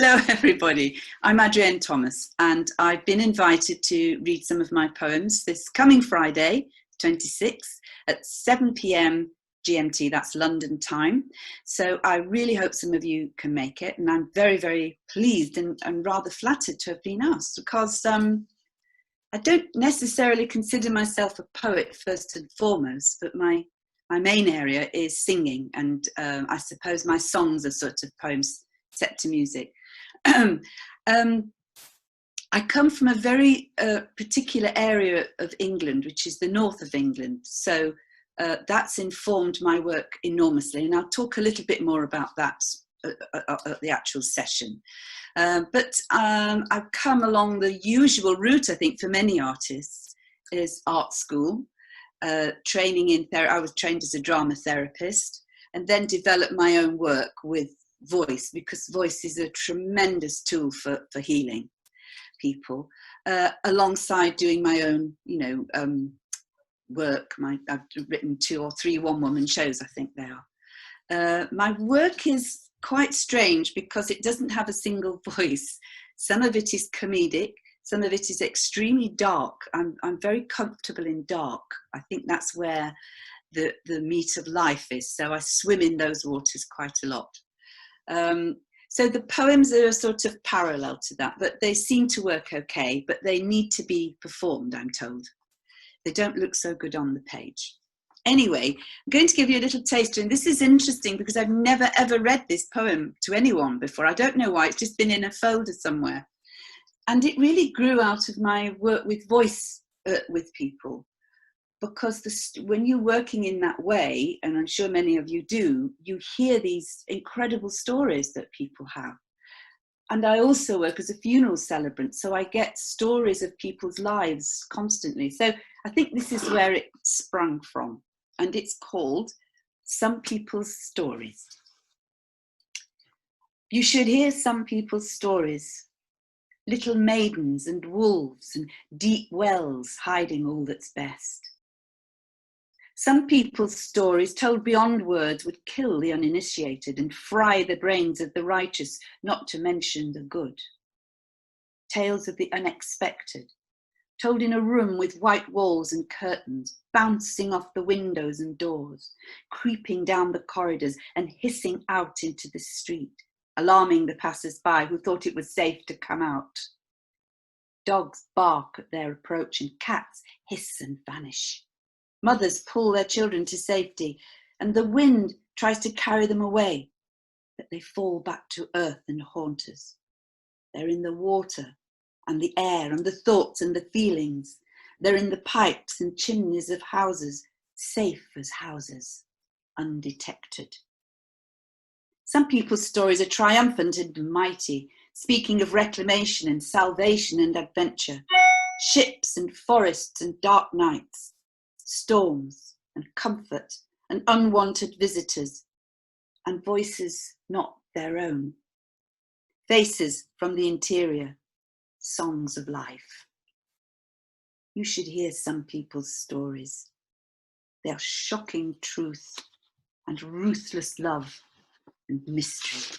Hello, everybody. I'm Adrienne Thomas, and I've been invited to read some of my poems this coming Friday, 26th, at 7 p.m. GMT, that's London time. So I really hope some of you can make it, and I'm very, very pleased and rather flattered to have been asked, because I don't necessarily consider myself a poet first and foremost, but my main area is singing, and I suppose my songs are sort of poems set to music. I come from a very particular area of England, which is the north of England. So that's informed my work enormously. And I'll talk a little bit more about that at the actual session. But I've come along the usual route, I think, for many artists, is art school, training in therapy. I was trained as a drama therapist, and then developed my own work with voice, because voice is a tremendous tool for healing people, alongside doing my own, work. I've written 2 or 3 one-woman shows, I think they are. My work is quite strange because it doesn't have a single voice. Some of it is comedic, some of it is extremely dark. I'm very comfortable in dark. I think that's where the meat of life is, so I swim in those waters quite a lot. So the poems are sort of parallel to that, but they seem to work okay, but they need to be performed, I'm told. They don't look so good on the page. Anyway, I'm going to give you a little taster, and this is interesting because I've never ever read this poem to anyone before. I don't know why, it's just been in a folder somewhere. And it really grew out of my work with voice with people. Because when you're working in that way, and I'm sure many of you do, you hear these incredible stories that people have. And I also work as a funeral celebrant, so I get stories of people's lives constantly. So I think this is where it sprung from, and it's called Some People's Stories. You should hear some people's stories, little maidens and wolves and deep wells hiding all that's best. Some people's stories told beyond words would kill the uninitiated and fry the brains of the righteous, not to mention the good. Tales of the unexpected, told in a room with white walls and curtains, bouncing off the windows and doors, creeping down the corridors and hissing out into the street, alarming the passers-by who thought it was safe to come out. Dogs bark at their approach and cats hiss and vanish. Mothers pull their children to safety, and the wind tries to carry them away, but they fall back to earth and haunt us. They're in the water and the air and the thoughts and the feelings. They're in the pipes and chimneys of houses, safe as houses, undetected. Some people's stories are triumphant and mighty, speaking of reclamation and salvation and adventure, ships and forests and dark nights, storms and comfort and unwanted visitors, and voices not their own, faces from the interior, songs of life. You should hear some people's stories. They are shocking truth and ruthless love and mystery.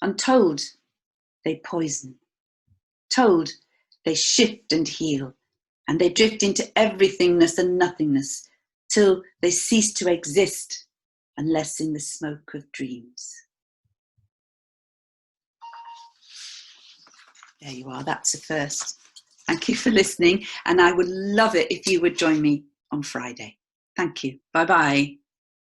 Untold, they poison. Told, they shift and heal. And they drift into everythingness and nothingness till they cease to exist unless in the smoke of dreams. There you are, that's a first. Thank you for listening, and I would love it if you would join me on Friday. Thank you. Bye-bye.